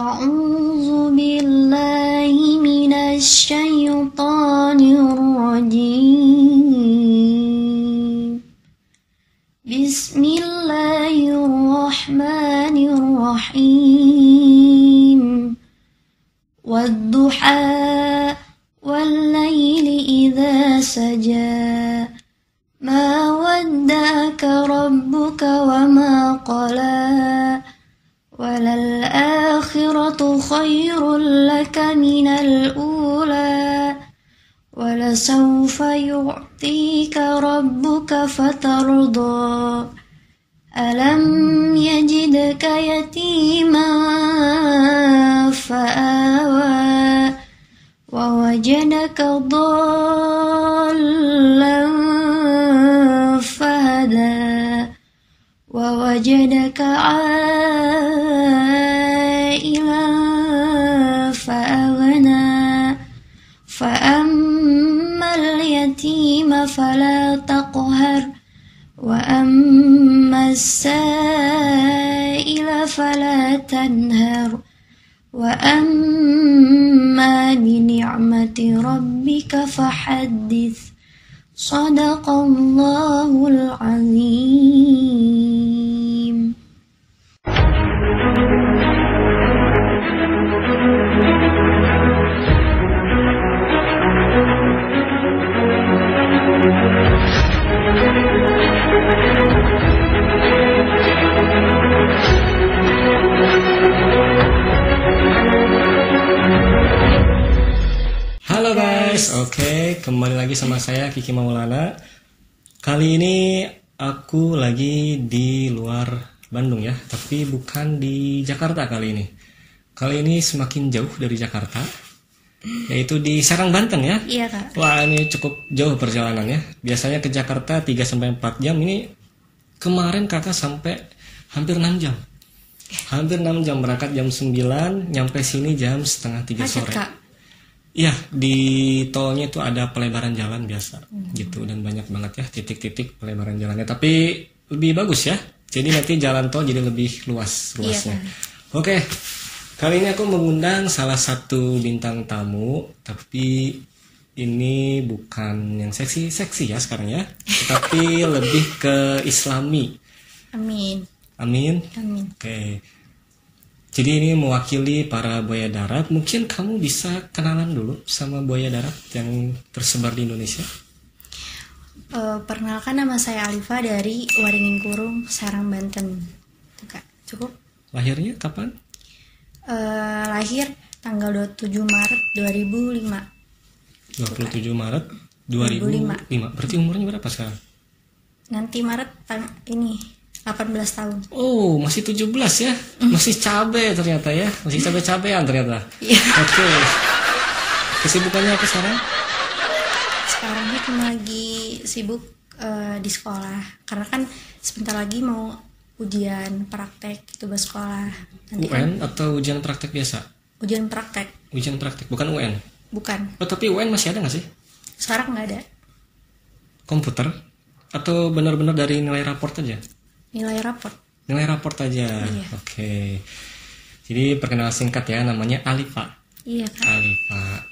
أعوذ بالله من الشيطان الرجيم بسم الله الرحمن الرحيم والضحى والليل إذا سجى ما ودعك ربك وما قلى وللآخرة خير لك من الأولى ولسوف يعطيك ربك فترضى ألم يجدك يتيما فآوى ووجدك ضالا فهدى ووجدك عائلا فأغنى فأما اليتيم فلا تقهر وأما السائل فلا تنهر وأما بنعمة ربك فحدث صدق الله العظيم. Halo guys, oke, kembali lagi sama saya Kiki Maulana. Kali ini aku lagi di luar Bandung ya, tapi bukan di Jakarta kali ini. Kali ini semakin jauh dari Jakarta, yaitu di Serang, Banten ya. Iya Kak. Wah, ini cukup jauh perjalanannya. Biasanya ke Jakarta 3-4 jam, ini kemarin kakak sampai hampir 6 jam. Hampir 6 jam, berangkat jam 9, nyampe sini jam setengah 3 Macet, sore. Kak. Iya, di tolnya itu ada pelebaran jalan biasa gitu, dan banyak banget ya titik-titik pelebaran jalannya. Tapi lebih bagus ya. Jadi nanti jalan tol jadi lebih luasnya. Iya, Oke. Kali ini aku mengundang salah satu bintang tamu, tapi ini bukan yang seksi-seksi ya sekarang ya, tapi lebih ke Islami. Amin. Amin. Amin. Oke. Jadi ini mewakili para buaya darat. Mungkin kamu bisa kenalan dulu sama buaya darat yang tersebar di Indonesia. Perkenalkan, nama saya Alifa dari Waringin Kurung, Serang, Banten. Tuh, Kak. Cukup. Lahirnya kapan? Lahir tanggal 27 Maret 2005. 27 Maret 2005. Berarti umurnya berapa sekarang? Nanti Maret ini 18 tahun. Oh, masih 17 ya? Masih cabe ternyata ya? Masih cabe-cabean ternyata. Iya. Oke. Kesibukannya apa sekarang? Sekarang ini cuma lagi sibuk di sekolah. Karena kan sebentar lagi mau ujian praktek, tugas sekolah. Nanti UN atau ujian praktek biasa? ujian praktek. Ujian praktek, bukan UN? Bukan. Oh, tapi UN masih ada nggak sih? Sekarang nggak ada. Komputer? Atau benar-benar dari nilai raport aja? Nilai raport. Nilai raport aja. Iya. Oke. Jadi perkenalan singkat ya, namanya Alifa. Iya Kak. Alifa.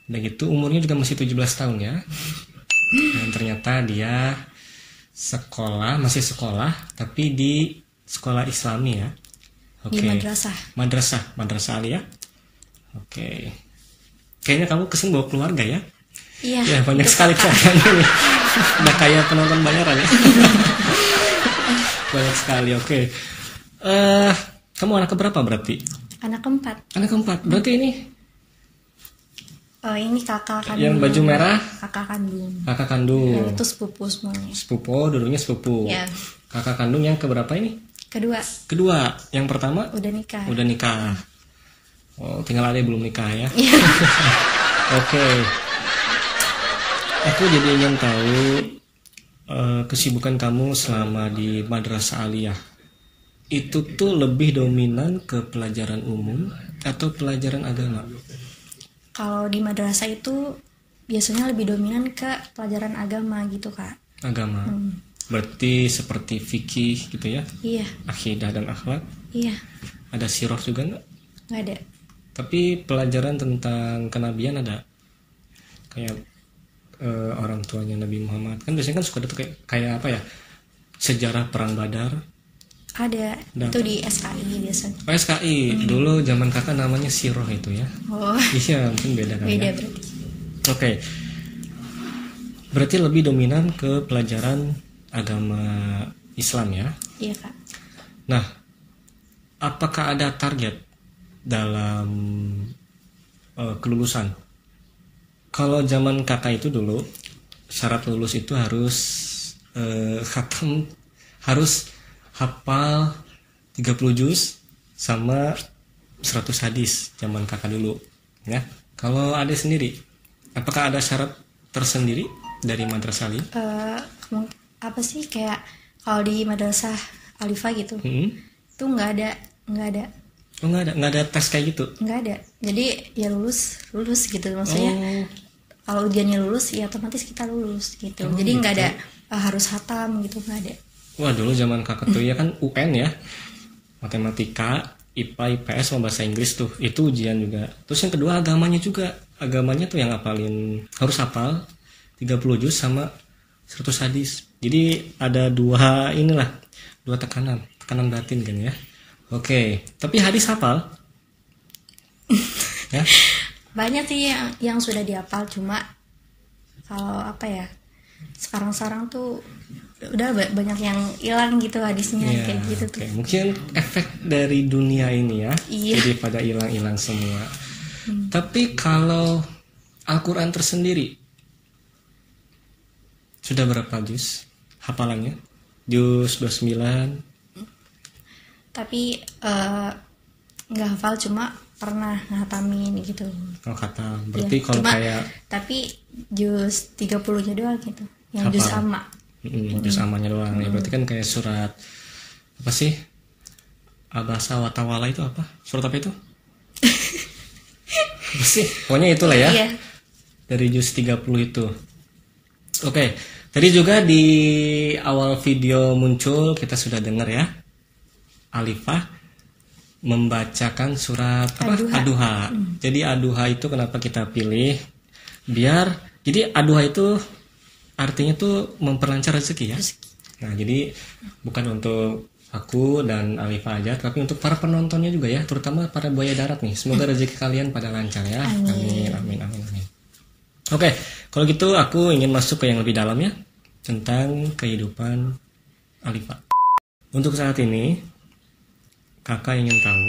Udah gitu umurnya juga masih 17 tahun ya. Dan ternyata dia masih sekolah tapi di sekolah Islami ya. Oke. Di madrasah. Madrasah aliyah. Oke. Kayaknya kamu kesini bawa keluarga ya? Iya. Ya, banyak sekali kayaknya nih. Udah kayak penonton bayaran ya. Banyak sekali, oke. Kamu anak keberapa berarti? Anak keempat. Anak keempat, berarti ini? Ini kakak kandung. Yang baju merah? Kakak kandung. Kakak kandung. Yang itu sepupu semuanya. Sepupu, dulunya sepupu. Ya. Kakak kandung yang keberapa ini? Kedua. Yang pertama? Udah nikah. Udah nikah. Oh, tinggal adek belum nikah ya? Oke. Aku jadi ingin tahu kesibukan kamu selama di madrasah aliyah. Itu tuh lebih dominan ke pelajaran umum atau pelajaran agama? Kalau di madrasah itu biasanya lebih dominan ke pelajaran agama gitu Kak. Agama. Berarti seperti fikih gitu ya? Iya. Akidah dan akhlak? Iya. Ada sirah juga nggak? nggak ada. Tapi pelajaran tentang kenabian ada, kayak orang tuanya Nabi Muhammad kan biasanya kan suka ada tuh kayak apa ya, sejarah perang Badar. Ada. Ada. Itu di SKI biasanya. Oh, SKI dulu zaman kakak namanya Siroh itu ya. Oh, Iya mungkin beda kan beda ya. berarti. Oke, berarti lebih dominan ke pelajaran agama Islam ya. Iya kak. Nah, apakah ada target dalam kelulusan? Kalau zaman kakak itu dulu syarat lulus itu harus khatam, harus hafal 30 juz sama 100 hadis zaman kakak dulu ya. Kalau ada sendiri, apakah ada syarat tersendiri dari madrasah Ali? Apa sih kayak kalau di madrasah Alifah gitu, itu nggak ada. Oh nggak ada tes kayak gitu? Nggak ada. Jadi ya lulus gitu maksudnya. Oh. Kalau ujiannya lulus ya otomatis kita lulus gitu. Oh, jadi nggak gitu. ada harus hatam gitu, nggak ada. Wah dulu zaman kakak tuh ya kan UN ya, matematika, IPA, IPS sama bahasa Inggris tuh, itu ujian juga. Terus yang kedua agamanya juga, agamanya tuh yang hafalin, harus hafal 30 juz sama 100 hadis. Jadi ada dua tekanan batin kan ya. Oke, tapi hadis hafal? Ya? Banyak sih yang sudah dihafal, cuma kalau apa ya, sekarang tuh udah banyak yang hilang gitu hadisnya, kayak gitu tuh. Okay. Mungkin efek dari dunia ini ya, Iya. jadi pada hilang semua. Tapi kalau Al-Quran tersendiri sudah berapa juz hafalannya? Juz 29? Tapi nggak hafal, cuma pernah ngatamin gitu. Oh kata, berarti Ya, kalau cuma, kayak tapi juz 30-nya doang gitu, yang juz hafal. amma. Juz amanya doang ya, berarti kan kayak surat apa sih? Abasa wa Tawalla itu apa? Surat apa itu? Apa sih? Pokoknya itulah ya. Iya. Dari juz 30 itu. Oke, tadi juga di awal video muncul kita sudah dengar ya, Alifah membacakan surat apa? Ad-Duha. Jadi Ad-Duha itu kenapa kita pilih? Jadi Ad-Duha itu artinya tuh memperlancar rezeki ya. Nah, jadi bukan untuk aku dan Alifah aja, tapi untuk para penontonnya juga ya, terutama para buaya darat nih. Semoga rezeki kalian pada lancar ya. Amin. Oke, kalau gitu aku ingin masuk ke yang lebih dalam ya, tentang kehidupan Alifah. Untuk saat ini, kakak ingin tahu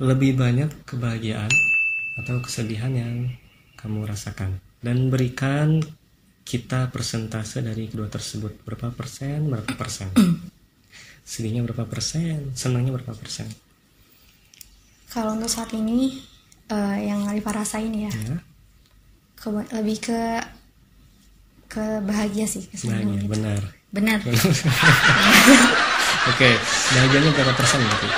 lebih banyak kebahagiaan atau kesedihan yang kamu rasakan, dan berikan kita persentase dari kedua tersebut, berapa persen. Sedihnya berapa persen, senangnya berapa persen? Kalau untuk saat ini yang Alifah rasain ya, lebih ke bahagia sih, kesenangan Bahagia, gitu. benar. Benar. Oke, bahagianya berapa persen berarti?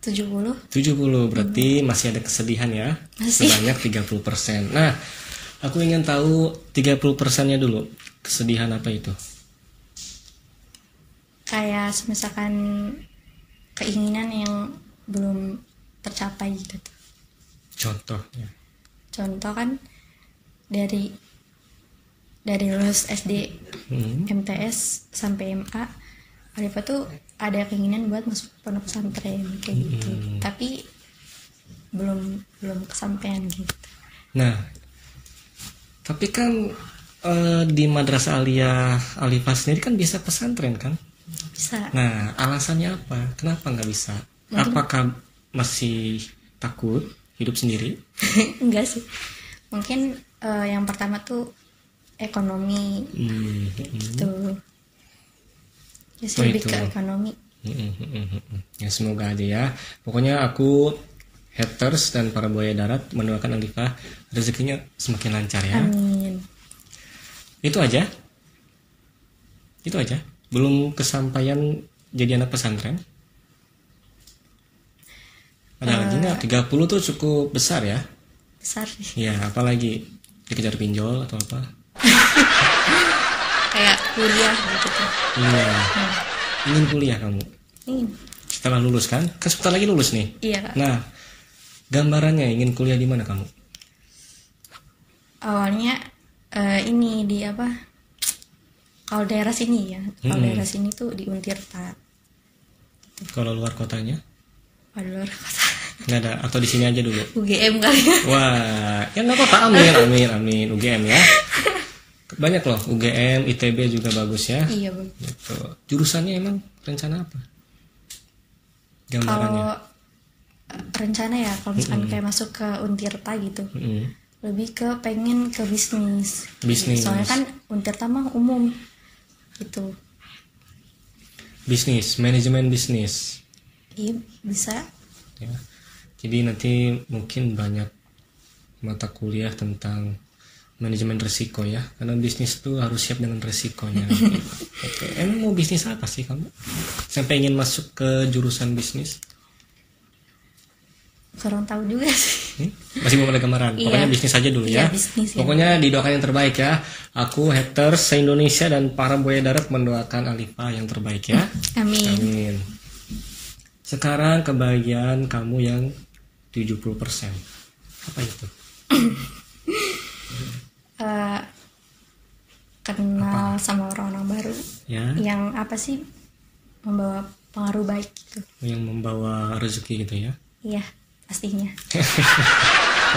70 berarti masih ada kesedihan ya. Masih. Sebanyak 30%. Nah, aku ingin tahu 30%-nya dulu. Kesedihan apa itu? Kayak misalkan keinginan yang belum tercapai gitu tuh. Contohnya. Contoh kan dari lulus SD, MTS sampai MA, Alifah tuh ada keinginan buat masuk pondok pesantren kayak gitu, tapi belum kesampaian gitu. Nah, tapi kan di Madrasah Alifah sendiri kan bisa pesantren kan? Bisa. Nah, alasannya apa? Kenapa nggak bisa? Apakah masih takut hidup sendiri? Enggak sih, mungkin yang pertama tuh ekonomi gitu. Ya sih, lebih ke ekonomi. Ya semoga aja ya. Pokoknya aku, haters dan para buaya darat mendoakan Alifah rezekinya semakin lancar ya. Amin. Itu aja. Belum kesampaian jadi anak pesantren. Ada lagi nggak? 30 tuh cukup besar ya. Besar sih. Ya, apalagi dikejar pinjol atau apa? Kayak kuliah gitu tuh. Iya. ingin kuliah kamu? Ingin. Setelah lulus kan? Kan sebentar lagi lulus nih. Iya Kak. Nah, gambarannya ingin kuliah di mana kamu? Awalnya ini di apa? Kalau daerah sini ya. Kalau daerah sini tuh di Untirta. Kalau luar kotanya? Di luar kota. Nggak ada, atau di sini aja dulu? UGM kali ya. Wah, ya nggak apa-apa, amin, UGM ya. Banyak loh, UGM, ITB juga bagus ya. Iya Bang. Gitu. Jurusannya emang rencana apa? Gambarannya? Kalau rencana ya, kalau misalkan kayak masuk ke Untirta gitu, lebih ke pengen ke bisnis. Bisnis. Soalnya kan Untirta mah umum gitu. Bisnis, manajemen bisnis. Iya bisa. Ya. Jadi nanti mungkin banyak mata kuliah tentang manajemen risiko ya, karena bisnis tuh harus siap dengan risikonya. Oke. Emang mau bisnis apa sih kamu? Sampai ingin masuk ke jurusan bisnis? Kurang tahu juga sih. Masih belum ada gambaran. Iya. Pokoknya bisnis aja dulu Iya, ya. bisnis ya. Pokoknya didoakan yang terbaik ya. Aku, haters se-Indonesia dan para buaya darat mendoakan Alifa yang terbaik ya. Amin. Amin. Sekarang kebahagiaan kamu yang 70%. Apa itu? Kenal sama orang-orang baru. Ya. Yang apa sih membawa pengaruh baik gitu. Yang membawa rezeki gitu ya. Iya, pastinya.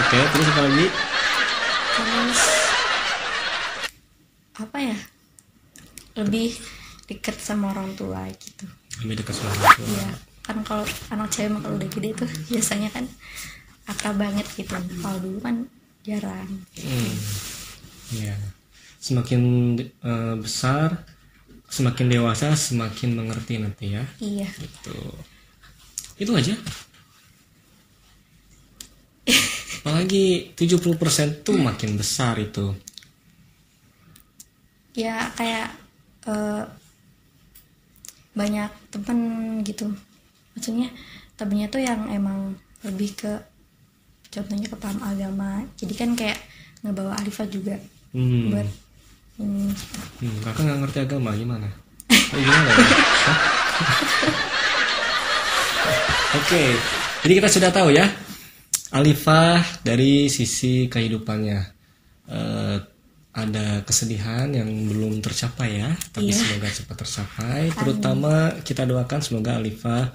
Oke, terus apa lagi? Terus apa ya? Lebih dekat sama orang tua gitu. Lebih dekat sama orang tua. Iya, kan kalau anak cewek mah kalau udah gede tuh biasanya kan akrab banget gitu. Kalau dulu kan jarang. Ya. Semakin besar, semakin dewasa, semakin mengerti nanti ya. Iya. Gitu. Itu aja. Apalagi 70% tuh makin besar itu. Ya kayak banyak temen gitu. Maksudnya temennya tuh yang emang lebih ke, contohnya ke paham agama. Jadi kan kayak ngebawa Alifa juga buat ini. Kakak nggak ngerti agama gimana? Gimana ya? Oke, jadi kita sudah tahu ya Alifa dari sisi kehidupannya. Ada kesedihan yang belum tercapai ya, tapi semoga cepat tercapai. Terutama kita doakan semoga Alifa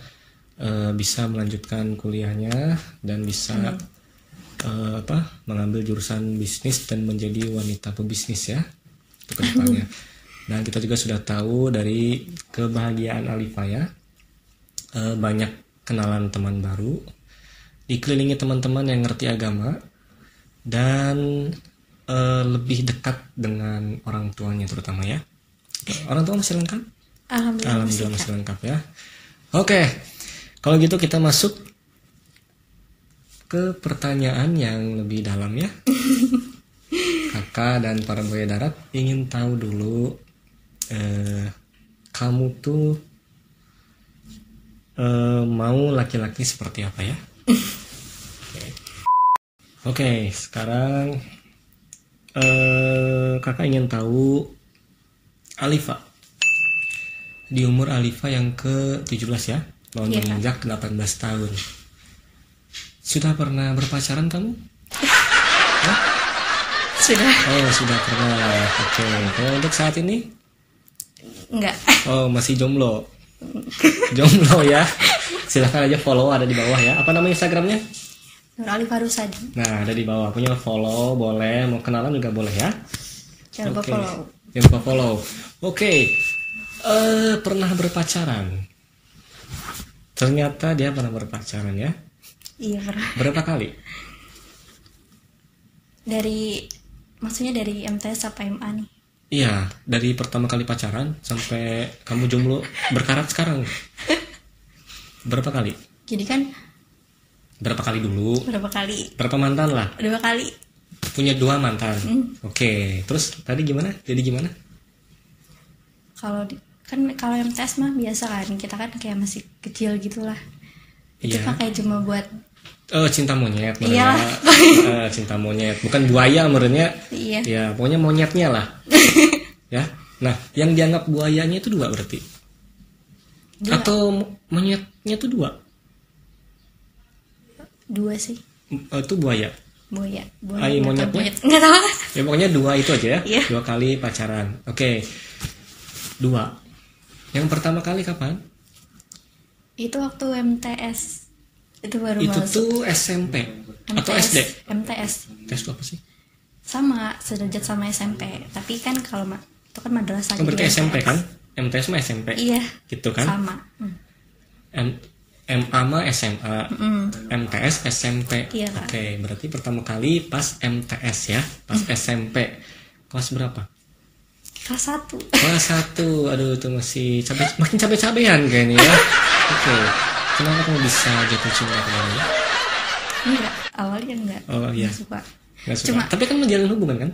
bisa melanjutkan kuliahnya dan bisa mengambil jurusan bisnis dan menjadi wanita pebisnis ya untuk kedepannya. Dan kita juga sudah tahu dari kebahagiaan Alifa ya, banyak kenalan teman baru, dikelilingi teman-teman yang ngerti agama, dan lebih dekat dengan orang tuanya terutama ya. Orang tua masih lengkap? Alhamdulillah masih lengkap ya. Oke, kalau gitu kita masuk ke pertanyaan yang lebih dalam ya. Kakak dan para buaya darat ingin tahu dulu, kamu tuh mau laki-laki seperti apa ya? Oke, sekarang kakak ingin tahu Alifa di umur Alifa yang ke-17 ya, mau menginjak 18 tahun. Sudah pernah berpacaran kamu? Sudah. Oh, sudah pernah. Oke, kalau untuk saat ini? Enggak. Oh, masih jomblo. Jomblo ya. Silahkan aja follow, ada di bawah ya. Apa nama Instagramnya? Nur Alifa Rusadi. Nah, ada di bawah. Punya follow, boleh. Mau kenalan juga boleh ya. Jangan lupa follow. Jangan lupa follow. Oke. Pernah berpacaran? Ternyata dia pernah berpacaran ya. Iya pernah. Berapa kali? Maksudnya dari MTS apa MA nih? Iya, dari pertama kali pacaran sampai kamu jomblo berkarat sekarang. Berapa kali? Jadi kan Berapa kali dulu? berapa kali? Berapa mantan lah? 2 kali. Punya 2 mantan. Oke, terus tadi gimana? Jadi gimana? Kalau kalau MTS mah biasa kan, kita kan kayak masih kecil gitulah. Itu Iya. kan kayak cuma buat Cinta monyet Iya. Cinta monyet, bukan buaya menurutnya. Iya. Ya, pokoknya monyetnya lah. Ya. Nah, yang dianggap buayanya itu 2 berarti. Dia Atau monyetnya tuh dua sih. itu buaya. Buaya Ai, nggak tahu, monyetnya? nggak tahu. Ya pokoknya 2 itu aja ya. Iya. 2 kali pacaran. Oke. 2. Yang pertama kali kapan? Itu waktu MTS. Itu baru Itu masuk. tuh SMP atau SD? MTS Tes itu apa sih? sama sederajat sama SMP, tapi kan kalau itu kan madrasah. Kan berarti jadi SMP MTS. kan? MTS mah SMP. Iya. Gitu kan? Sama. MA mah SMA. MTS SMP. Iya, Kak. Oke, berarti pertama kali pas MTS ya, pas SMP. Kelas berapa? Kelas 1. Kelas 1. Aduh, itu masih makin cabe-cabean kayaknya ya. Oke. Kenapa kamu bisa jatuh cinta kemarin? Enggak, awalnya enggak. Oh, iya. Nggak suka. Nggak suka. Cuma Tapi kan menjalin hubungan kan?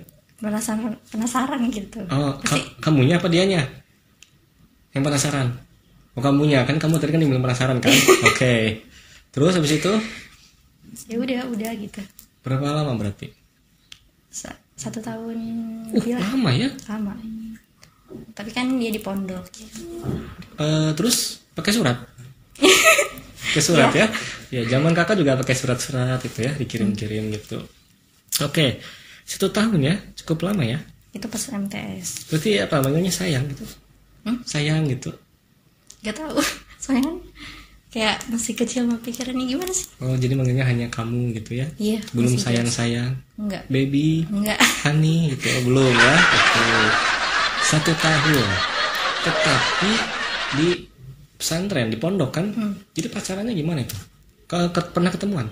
penasaran gitu. Oh, Pasti kamunya apa dianya? Yang penasaran? Oh, kamunya kan, kamu tadi kan yang bilang penasaran kan? Oke. Terus habis itu ya udah gitu. berapa lama berarti? 1 tahun lebih lah. Lama ya? Sama. Tapi kan dia di pondok. Terus pakai surat? Pakai surat ya? Ya, zaman kakak juga pakai surat-surat itu ya, dikirim-kirim gitu. Oke. 1 tahun ya, cukup lama ya. Itu pas MTS. Berarti apa, manggilnya sayang gitu? Sayang gitu. Gak tahu. Soalnya kan kayak masih kecil mau pikirannya gimana sih? Oh, jadi manggilnya hanya kamu gitu ya? Iya. Belum masih sayang-sayang, Enggak. baby, Enggak. honey gitu. Oh, belum ya? Oke. 1 tahun. Tetapi di pesantren, di pondok kan? Jadi pacarannya gimana itu? Pernah ketemuan?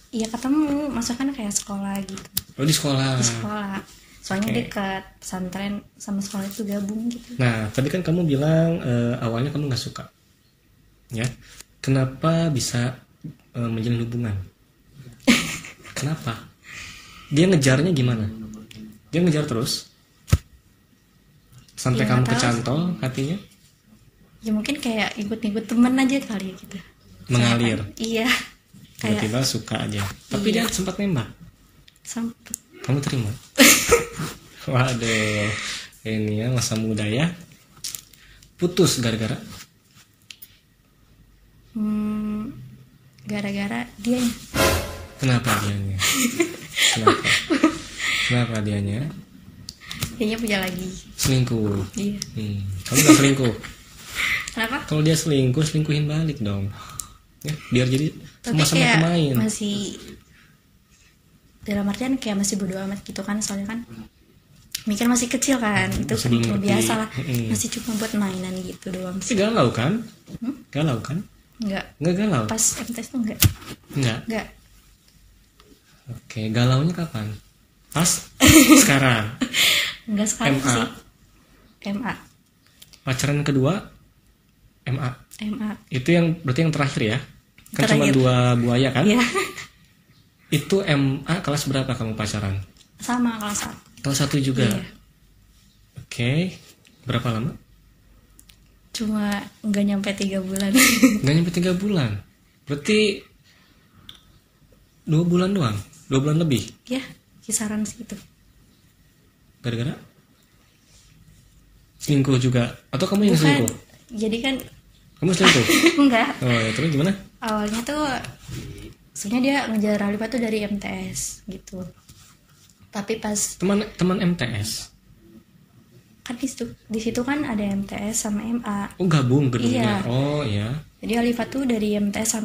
Iya ketemu, maksudnya kan kayak sekolah gitu. Oh, di sekolah. Di sekolah. Soalnya Oke. dekat pesantren sama sekolah itu gabung gitu. Nah, tadi kan kamu bilang awalnya kamu nggak suka, ya? Kenapa bisa menjalin hubungan? Kenapa? Dia ngejarnya gimana? Dia ngejar terus sampai Ya, kamu nggak tahu. kecantol hatinya, Ya mungkin kayak ikut-ikut temen aja kali ya gitu. mengalir. Soalnya kan- iya. Kayak Tiba-tiba suka aja. Tapi Iya. dia sempat nembak. sempet. Kamu terima? Waduh, ini ya masa muda ya. Putus gara-gara Gara-gara dia kenapa dianya? Kenapa? Kenapa dianya? kayaknya punya lagi. Selingkuh. Iya. Kamu gak selingkuh? Kenapa? Kalau dia selingkuh, selingkuhin balik dong. Ya, biar jadi Tapi sama-sama kayak pemain. masih dalam artian kayak masih bodo amat gitu kan, soalnya kan mikir masih kecil kan, itu Masih belum ngerti. biasa lah. Masih cuma buat mainan gitu doang Tapi sih. galau kan? Galau kan? Enggak. Nggak galau? Pas MTS tuh enggak. Enggak. Oke, galaunya kapan? Pas sekarang. Enggak sekarang MA. sih. MA. Pacaran kedua MA. MA. Itu yang berarti yang terakhir ya? Kan cuma Terakhir. 2 buaya kan? Iya. Itu MA kelas berapa kamu pacaran? Sama kelas 1. Kelas 1 juga. Iya. Oke. Berapa lama? Cuma enggak nyampe 3 bulan. Nggak nyampe 3 bulan. Berarti 2 bulan doang. 2 bulan lebih. Ya, kisaran segitu. Gara-gara selingkuh juga. Atau kamu yang Bukan. selingkuh? Jadi kan Kamu selingkuh? enggak. Oh ya, terus gimana? Awalnya tuh sebenarnya dia ngejar Alifa tuh dari MTS gitu. Tapi pas Teman MTS. kan di situ kan ada MTS sama MA. Oh, gabung gedungnya. Iya. Oh ya. Jadi Alifa tuh dari MTS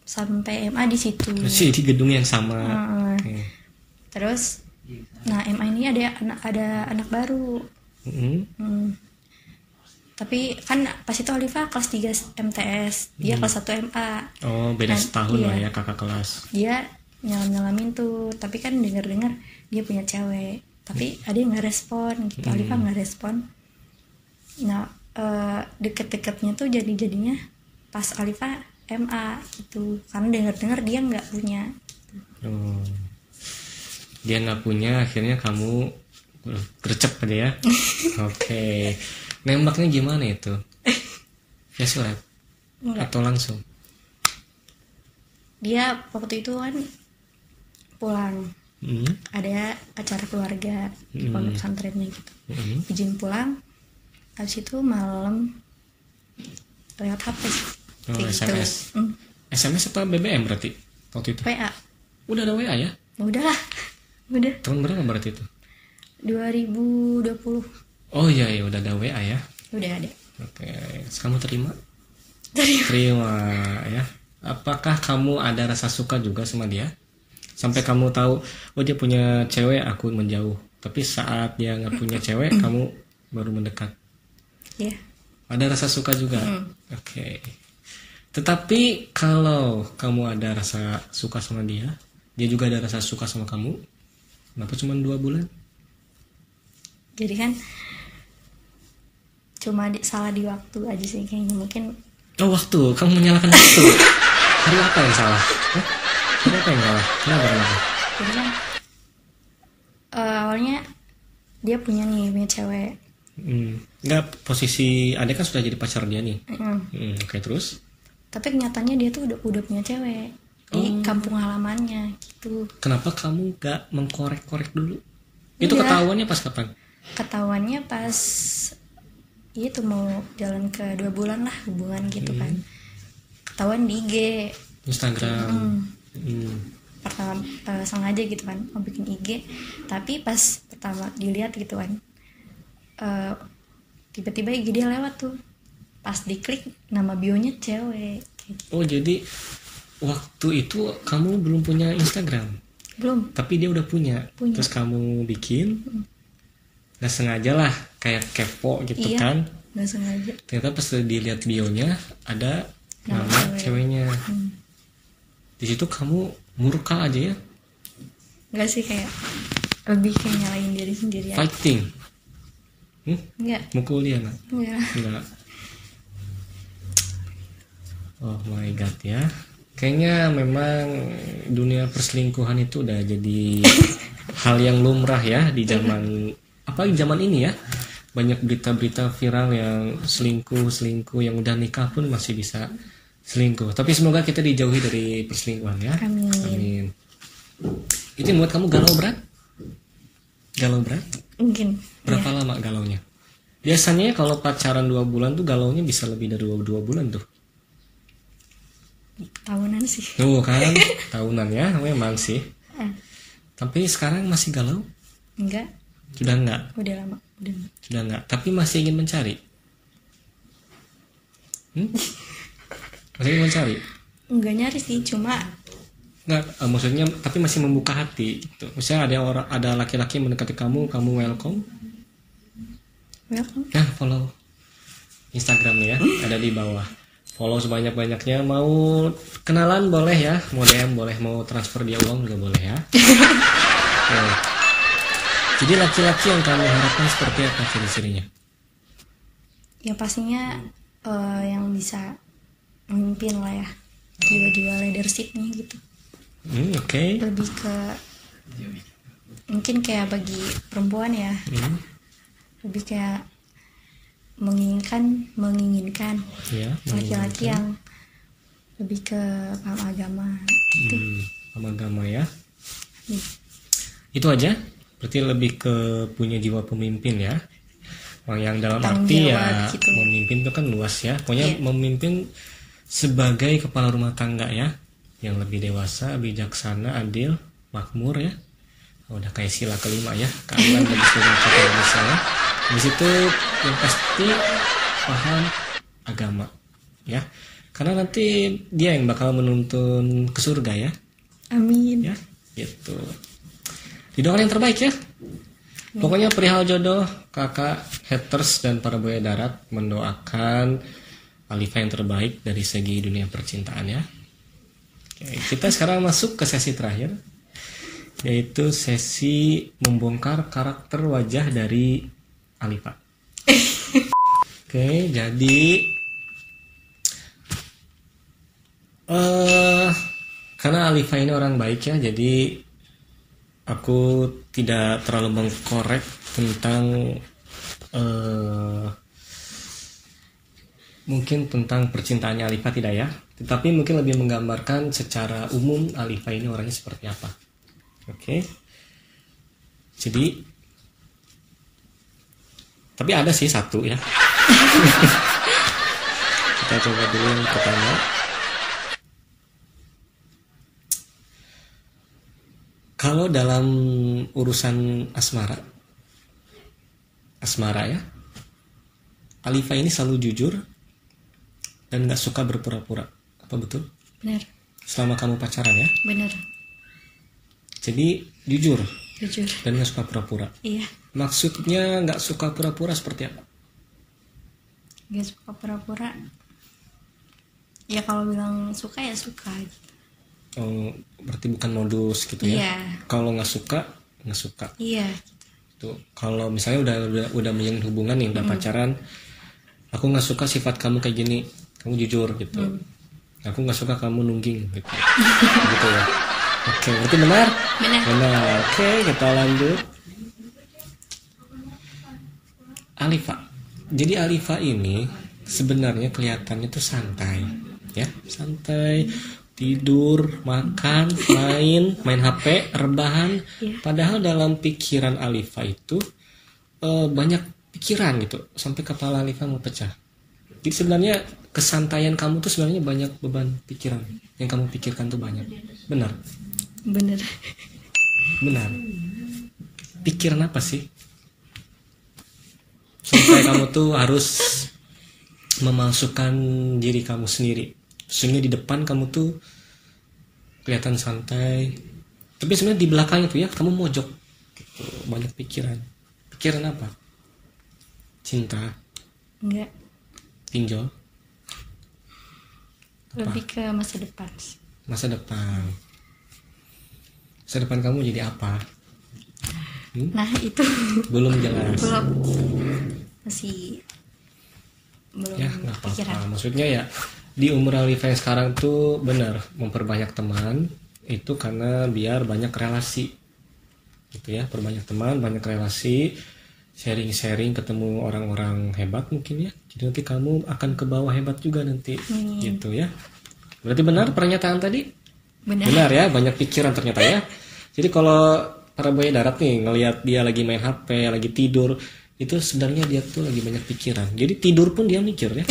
sampai MA di situ. Masih di gedung yang sama. Heeh. Oke. Terus nah MA ini ada anak baru. Mm-mm. Tapi kan pas itu Alifa kelas 3 MTS, dia kelas 1 MA. Oh, beda Nah, setahun iya. lah ya kakak kelas. Dia nyalamin tuh, tapi kan dengar dia punya cewek, tapi ada yang nggak respon gitu. Alifa nggak respon. Nah deket-deketnya tuh jadinya pas Alifa MA gitu, karena dengar dia nggak punya. Oh. Dia nggak punya, akhirnya kamu gercep aja ya. Oke. Nembaknya gimana itu? Ya surat Enggak. atau langsung? Dia waktu itu kan pulang, Mm. ada acara keluarga di pondok pesantrennya gitu. Mm. Izin pulang, habis itu malam lewat HP sih. Oh, Kayak SMS. gitu. SMS apa BBM berarti waktu itu? WA. Udah ada WA ya? Udah lah. Udah. Tahun berapa berarti itu? 2020. Oh iya ya, udah ada WA ya. Udah ada. Oke, kamu terima? Dari Terima ya. Apakah kamu ada rasa suka juga sama dia? Sampai kamu tahu, oh dia punya cewek, aku menjauh. Tapi saat dia nggak punya cewek, kamu baru mendekat. ya. Ada rasa suka juga. Oke. Tetapi kalau kamu ada rasa suka sama dia, dia juga ada rasa suka sama kamu, kenapa cuma 2 bulan? Jadi kan cuma salah di waktu aja sih kayaknya, mungkin. Oh waktu, kamu menyalahkan waktu. Hari apa yang salah? Hah? Hari apa yang salah? Kenapa? Jadi kan awalnya dia punya cewek. Enggak, posisi adek kan sudah jadi pacar dia nih. Oke, terus? Tapi kenyataannya dia tuh udah punya cewek di kampung halamannya gitu. Kenapa kamu gak mengkorek-korek dulu? Itu Udah. ketahuannya pas kapan? Ketahuannya pas itu mau jalan ke 2 bulan lah hubungan gitu kan. Ketahuan di IG Instagram. pertama sengaja gitu kan mau bikin IG, tapi pas pertama dilihat gitu kan tiba-tiba IG dia lewat tuh, pas diklik nama bionya cewek kayak gitu. Oh jadi waktu itu kamu belum punya Instagram? Belum. Tapi dia udah punya. Terus kamu bikin nggak sengaja lah kayak kepo gitu. Iya, kan nggak sengaja. ternyata pas dilihat bionya ada nama ceweknya. Di situ kamu murka aja ya? Nggak sih, kayak lebih kayak nyalain diri sendiri aja. Fighting? Nggak. Mukul dia nggak? Nggak. Oh my god ya. Kayaknya memang dunia perselingkuhan itu udah jadi hal yang lumrah ya di zaman apalagi zaman ini ya. Banyak berita-berita viral yang selingkuh yang udah nikah pun masih bisa selingkuh. Tapi semoga kita dijauhi dari perselingkuhan ya. Amin. Itu yang buat kamu galau berat? Galau berat? Mungkin. Berapa lama galaunya? Biasanya kalau pacaran 2 bulan tuh galaunya bisa lebih dari 2 bulan tuh. Tahunan sih. Tuh kan, tahunan ya, memang sih. Tapi sekarang masih galau? Enggak. Sudah enggak? Udah lama. Sudah enggak. Tapi masih ingin mencari? Masih ingin mencari? Enggak nyari sih, cuma Enggak, maksudnya tapi masih membuka hati gitu. Misalnya ada laki-laki mendekati kamu welcome. welcome. Nah, follow Instagram nih ya, ada di bawah. Follow sebanyak-banyaknya. Mau kenalan boleh ya, mau DM boleh, mau transfer dia uang juga boleh ya. Nah, jadi laki-laki yang kamu harapkan seperti apa ciri-cirinya? Ya pastinya yang bisa memimpin lah ya, jiwa-jiwa leadershipnya gitu. Oke. Lebih ke mungkin kayak bagi perempuan ya, lebih kayak menginginkan Ya, laki-laki yang lebih ke paham agama gitu. Paham agama ya. Itu aja. Berarti lebih ke punya jiwa pemimpin ya. Yang dalam Tanggung arti ya jawab gitu. memimpin itu kan luas ya. Pokoknya memimpin sebagai kepala rumah tangga ya, yang lebih dewasa, bijaksana, adil, makmur ya. Udah kayak sila kelima ya, keadilan bagi seluruh rakyat Indonesia ya. Di situ yang pasti paham agama ya. Karena nanti dia yang bakal menuntun ke surga ya. Amin. Ya, gitu. Didoakan yang terbaik ya. Pokoknya perihal jodoh, kakak, haters dan para buaya darat mendoakan Alifa yang terbaik dari segi dunia percintaan ya. Oke, kita sekarang masuk ke sesi terakhir, yaitu sesi membongkar karakter wajah dari Alifa. Oke, jadi karena Alifa ini orang baik ya, jadi aku tidak terlalu mengkorek tentang mungkin tentang percintaannya Alifa, tidak ya, tetapi mungkin lebih menggambarkan secara umum Alifa ini orangnya seperti apa. Oke. Jadi tapi ada sih satu ya. Kita coba dulu yang pertama. Kalau dalam urusan asmara ya, Alifa ini selalu jujur dan gak suka berpura-pura. Apa betul? Benar. Selama kamu pacaran ya? Benar. Jadi jujur Jujur. dan gak suka pura-pura. Iya. Maksudnya gak suka pura-pura seperti apa? Gak suka pura-pura. Ya kalau bilang suka ya suka gitu. Oh, berarti bukan modus gitu ya? Iya. Kalau nggak suka, nggak suka. Iya. Tuh, kalau misalnya udah menjalin hubungan nih, udah pacaran, aku nggak suka sifat kamu kayak gini, kamu jujur gitu. Aku nggak suka kamu nungging gitu, gitu ya. Oke, berarti benar? Benar. Benar. Oke, kita lanjut. Alifa. Jadi Alifa ini sebenarnya kelihatannya tuh santai, ya, santai. Tidur, makan, main HP, rebahan. Padahal dalam pikiran Alifa itu banyak pikiran gitu, sampai kepala Alifa mau pecah. Jadi sebenarnya kesantaian kamu tuh sebenarnya banyak beban pikiran yang kamu pikirkan tuh banyak. Benar? Benar. Benar. Pikiran apa sih? Sampai kamu tuh harus memalsukan diri kamu sendiri. Sehingga di depan kamu tuh kelihatan santai, tapi sebenarnya di belakang itu ya kamu mojok gitu, banyak pikiran. Pikiran apa? Cinta? Enggak. Pinjol? Lebih ke masa depan. Masa depan. Masa depan kamu jadi apa? Nah itu Belum jelas. belum, masih belum Ya nggak pikiran. apa-apa. Maksudnya ya di umur Alifa yang sekarang tuh benar memperbanyak teman itu karena biar banyak relasi gitu ya, perbanyak teman, banyak relasi, sharing-sharing, ketemu orang-orang hebat mungkin ya, jadi nanti kamu akan ke bawah hebat juga nanti. Gitu ya. Berarti benar pernyataan tadi? Benar ya, banyak pikiran ternyata ya. Jadi kalau para buaya darat nih ngelihat dia lagi main HP, lagi tidur, itu sebenarnya dia tuh lagi banyak pikiran. Jadi tidur pun dia mikir ya.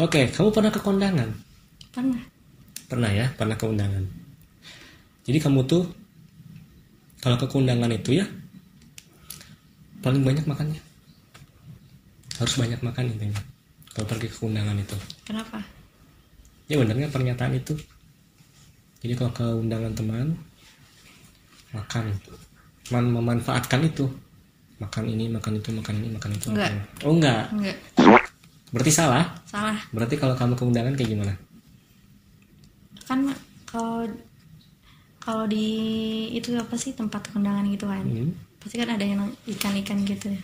Oke, kamu pernah ke kondangan? Pernah. Pernah ya, pernah ke undangan. Jadi kamu tuh kalau ke kondangan itu ya paling banyak makannya. Harus banyak makan intinya. Kalau pergi ke undangan itu. Kenapa? Ya benernya pernyataan itu. Jadi kalau ke undangan teman makan, memanfaatkan itu. Makan ini, makan itu, makan ini, makan itu. Enggak. Makan. Oh enggak. Enggak. Berarti salah? Salah. Berarti kalau kamu ke undangan kayak gimana? Kan kalau di itu apa sih, tempat kondangan gitu kan, pasti kan ada yang ikan-ikan gitu ya.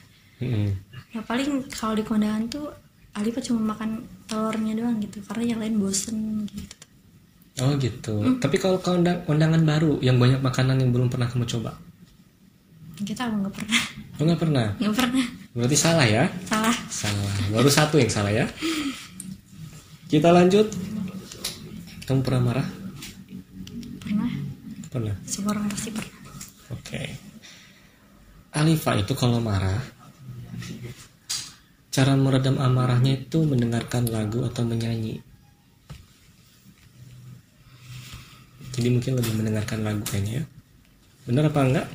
Ya paling kalau di kondangan tuh Alifa cuma makan telurnya doang gitu, karena yang lain bosen gitu. Oh gitu. Tapi kalau ke undangan baru yang banyak makanan yang belum pernah kamu coba? Kita nggak pernah. Oh nggak pernah? Nggak pernah. Berarti salah ya? Salah. Salah. Baru satu yang salah ya. Kita lanjut. Kamu pernah marah? Pernah. Pernah. Semua orang pasti pernah. Oke. Alifa itu kalau marah, cara meredam amarahnya itu mendengarkan lagu atau menyanyi. Jadi mungkin lebih mendengarkan lagu kayaknya ya. Benar apa enggak?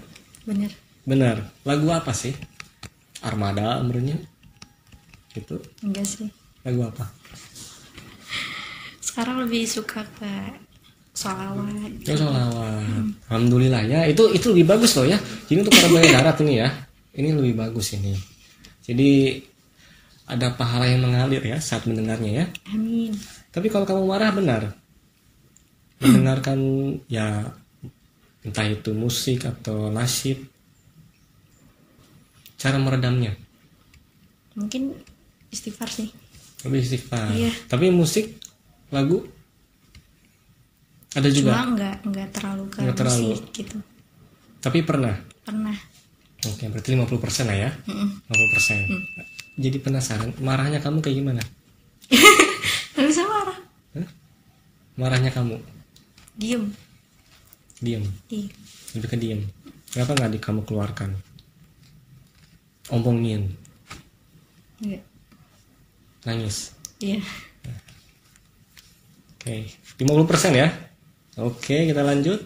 Bener. Benar. Lagu apa sih? Armada umurnya? Gitu. Enggak sih. Lagu apa? Sekarang lebih suka ke sholawat. Oh, sholawat. Alhamdulillah ya. Itu lebih bagus loh ya. Jadi untuk para buaya darat ini ya, ini lebih bagus ini. Jadi ada pahala yang mengalir ya saat mendengarnya ya. Amin. Tapi kalau kamu marah benar, mendengarkan ya entah itu musik atau nasyid, cara meredamnya Mungkin istighfar sih. lebih istighfar. Iya. Tapi musik, lagu ada juga. Cuma nggak terlalu ke Nggak terlalu. musik gitu. Tapi pernah. Pernah. Oke, berarti 50% lah ya. 50%. Jadi penasaran, marahnya kamu kayak gimana? Nggak bisa marah. Hah? Marahnya kamu? Diem. Diem. Iya. Lebih ke diem. Kenapa nggak kamu keluarkan? Omongin. Enggak. Nangis. Iya. Oke, 50% ya. Oke, kita lanjut.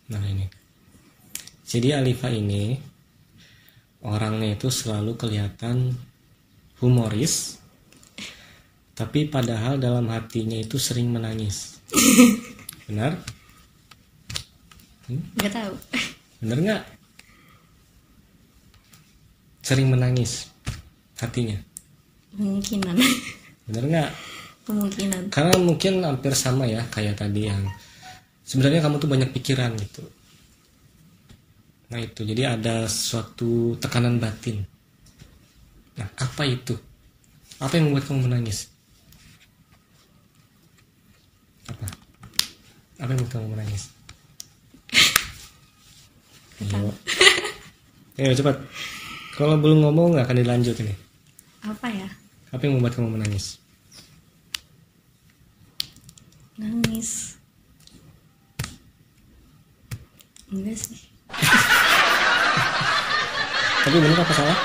Nah ini. Jadi Alifa ini orangnya itu selalu kelihatan humoris, tapi padahal dalam hatinya itu sering menangis. Benar? Nggak tahu. Benar nggak? Sering menangis hatinya. Kemungkinan. Benar nggak? Kemungkinan. Karena mungkin hampir sama ya kayak tadi yang sebenarnya kamu tuh banyak pikiran gitu. Nah itu, jadi ada suatu tekanan batin. Nah apa itu? Apa yang membuat kamu menangis? Apa? Apa yang membuat kamu menangis? Ayo cepat. Kalau belum ngomong nggak akan dilanjut ini. Apa ya? Apa yang membuat kamu menangis? Nangis. Enggak sih. Tapi benar apa salah?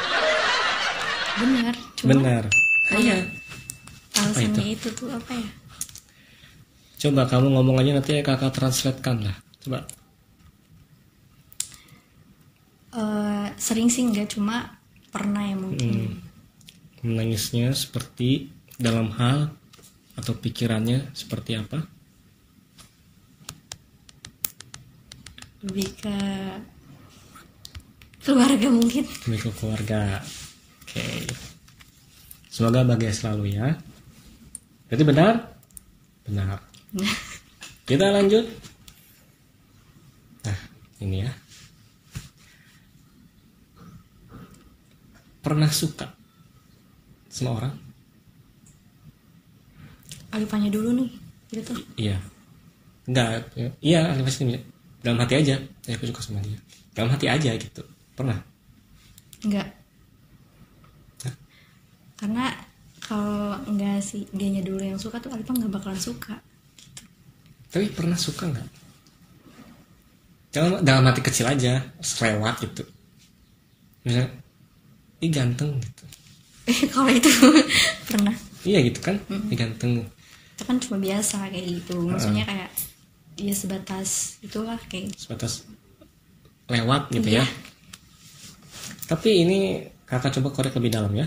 Benar. Cuma Benar. Iya. alasannya itu tuh apa ya? Coba kamu ngomong aja, nanti kakak translatekan lah. Coba. Sering sih enggak, cuma pernah ya mungkin. Menangisnya seperti dalam hal atau pikirannya seperti apa? Lebih ke keluarga mungkin. Lebih ke keluarga. Oke. Semoga bahagia selalu ya. Berarti benar? Benar. Kita lanjut. Nah, ini ya. Pernah suka sama orang? Alifanya dulu nih, gitu. Iya. Enggak, iya Alif ini dalam hati aja. Aku suka sama dia. Dalam hati aja gitu. Pernah? Enggak. Hah? Karena kalau enggak sih dianya dulu yang suka tuh Alifa nggak bakalan suka. Tapi pernah suka nggak? Dalam hati kecil aja, selewat gitu. Misalnya, ih ganteng gitu. Kalau itu pernah. Iya gitu kan, ih ganteng. Itu kan cuma biasa kayak gitu. Maksudnya kayak ya sebatas itulah kayak. Sebatas lewat gitu ya. Tapi ini kakak coba korek lebih dalam ya.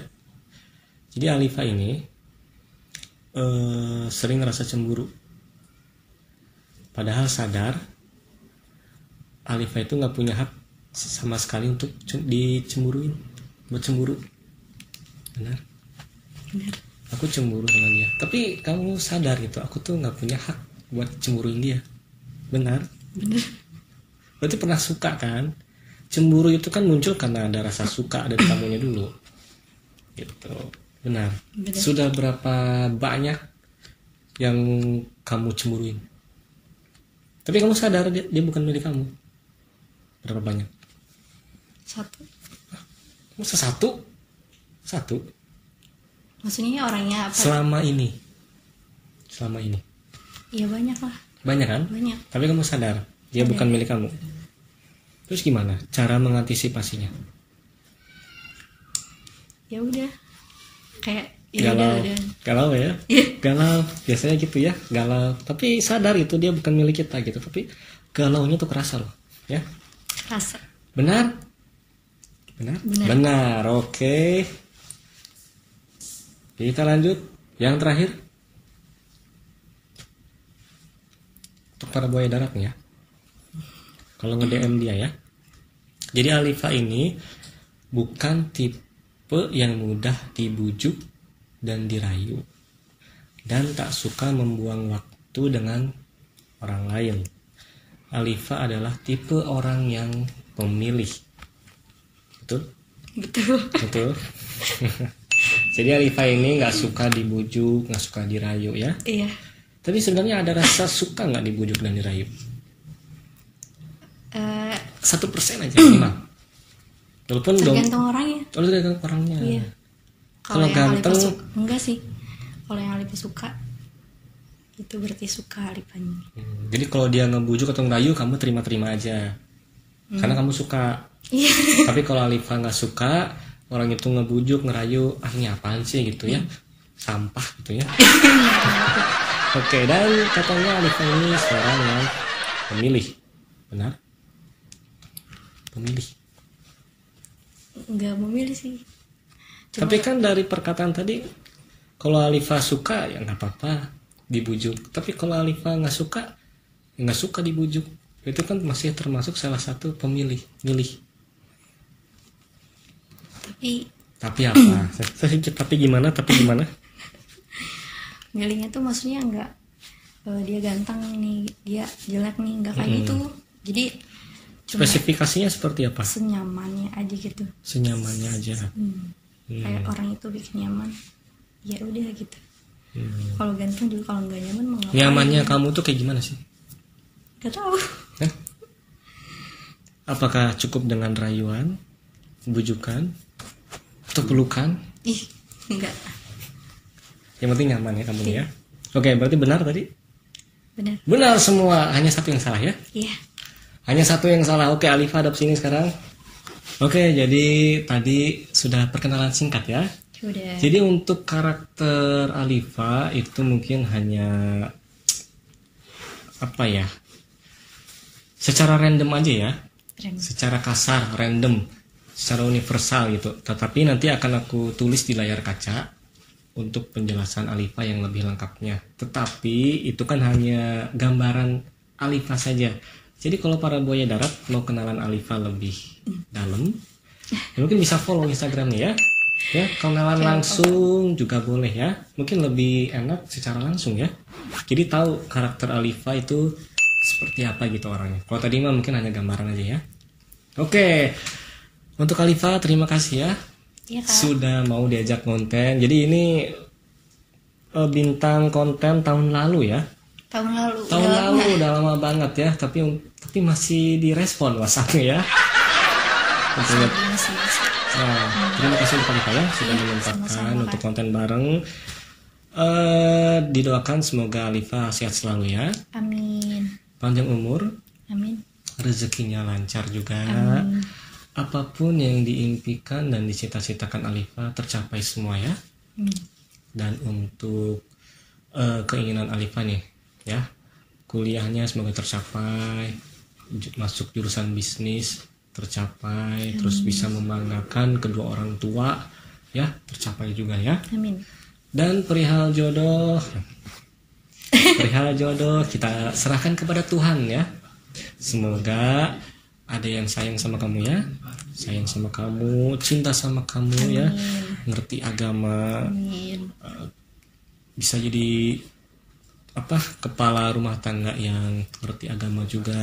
Jadi Alifa ini sering ngerasa cemburu. Padahal sadar Alifa itu nggak punya hak sama sekali untuk dicemburuin, buat cemburu. Benar? Benar. Aku cemburu sama dia. Tapi kamu sadar gitu, aku tuh nggak punya hak buat cemburuin dia. Benar? Benar. Berarti pernah suka kan? Cemburu itu kan muncul karena ada rasa suka dari kamunya dulu. Gitu. Benar. Benar. Sudah berapa banyak yang kamu cemburuin? Tapi kamu sadar dia bukan milik kamu. Berapa banyak? Satu. Masa satu? Satu? Maksudnya orangnya apa? Selama ini. Ya banyak lah. Banyak kan? Banyak. Tapi kamu sadar dia bukan milik kamu. Terus gimana cara mengantisipasinya? Ya udah. Kayak ya udah. Galau ya? Iya. Galau, biasanya gitu ya, galau. Tapi sadar itu dia bukan milik kita gitu. Tapi galaunya tuh kerasa loh, ya. Rasa. Benar? Benar? Benar. Benar, oke. Kita lanjut. Yang terakhir. Untuk para buaya darat nih ya. Kalau nge-DM dia ya. Jadi Alifa ini bukan tipe yang mudah dibujuk dan dirayu. Dan tak suka membuang waktu dengan orang lain. Alifa adalah tipe orang yang pemilih. Betul? Betul. Betul. Jadi Alifa ini nggak suka dibujuk, nggak suka dirayu ya. Iya. Tapi sebenarnya ada rasa suka nggak dibujuk dan dirayu? 1% aja minimal. Walaupun Tergantung orangnya. Tergantung orangnya. Iya. Kalau yang ganteng, Alifa suka, enggak sih. Kalau yang Alifa suka, itu berarti suka Alifanya. Jadi kalau dia ngebujuk atau ngerayu, kamu terima-terima aja. Karena kamu suka. Iya. Tapi kalau Alifa nggak suka, orang itu ngebujuk, ngerayu, ah ini apaan sih gitu ya, sampah gitu ya. Oke, dan katanya Alifa ini seorang yang pemilih, benar? Pemilih. Nggak memilih sih. Cuma, Tapi kan dari perkataan tadi, kalau Alifa suka ya nggak apa-apa dibujuk. Tapi kalau Alifa nggak suka, ya nggak suka dibujuk. Itu kan masih termasuk salah satu pemilih, milih. Tapi apa? Tapi gimana? Tapi gimana? milihnya tuh maksudnya nggak dia ganteng nih, dia jelek nih, nggak kayak gitu. Jadi cuma Spesifikasinya seperti apa? senyamannya aja gitu. Senyamannya aja. Kayak orang itu bikin nyaman, ya udah gitu. Kalau ganteng juga kalau nggak nyaman mau ngapain? Nyamannya kamu tuh kayak gimana sih? Gak tahu. Hah? Apakah cukup dengan rayuan, bujukan, atau pelukan? Ih, enggak. Yang penting nyaman ya kamu ya. Oke, berarti benar tadi? Benar. Benar semua, hanya satu yang salah ya? Iya. Hanya satu yang salah. Oke, Alifa ada sini sekarang. Oke, jadi tadi sudah perkenalan singkat ya. Sudah. Jadi untuk karakter Alifa itu mungkin hanya apa ya? Secara random aja ya. Keren. Secara kasar, random, secara universal gitu. Tetapi nanti akan aku tulis di layar kaca untuk penjelasan Alifa yang lebih lengkapnya. Tetapi itu kan hanya gambaran Alifa saja. Jadi kalau para buaya darat mau kenalan Alifa lebih dalam, ya mungkin bisa follow Instagramnya ya. Ya, kenalan langsung juga boleh ya. Mungkin lebih enak secara langsung ya. Jadi tahu karakter Alifa itu seperti apa gitu orangnya. Kalau tadi mah mungkin hanya gambaran aja ya. Oke. Untuk Alifa terima kasih ya. Iya, Kak. Sudah mau diajak konten. Jadi ini bintang konten tahun lalu ya. Tahun lalu. Tahun lalu udah lama banget ya, tapi masih direspon WhatsApp-nya ya. Tentunya. Nah, terima kasih untuk Alifa ya sudah menyempatkan untuk konten bareng. Didoakan semoga Alifa sehat selalu ya. Amin. Panjang umur, Amin. rezekinya lancar juga. Amin. Apapun yang diimpikan dan dicita-citakan Alifa tercapai semua ya. Dan untuk keinginan Alifa nih ya, kuliahnya semoga tercapai, masuk jurusan bisnis tercapai, terus bisa membanggakan kedua orang tua ya, tercapai juga ya. Amin. Dan perihal jodoh kita serahkan kepada Tuhan ya. Semoga ada yang sayang sama kamu ya, sayang sama kamu, cinta sama kamu ya, ngerti agama, bisa jadi kepala rumah tangga yang ngerti agama juga.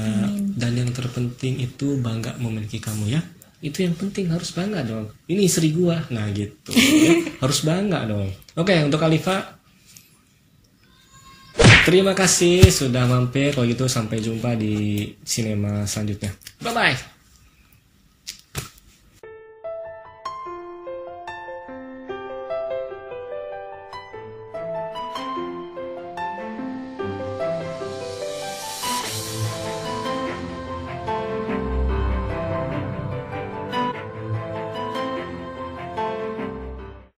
Dan yang terpenting itu bangga memiliki kamu ya. Itu yang penting, harus bangga dong. Ini istri gua, nah gitu ya. Harus bangga dong. Oke, untuk Alifa terima kasih sudah mampir. Kalau gitu sampai jumpa di sinema selanjutnya. Bye bye.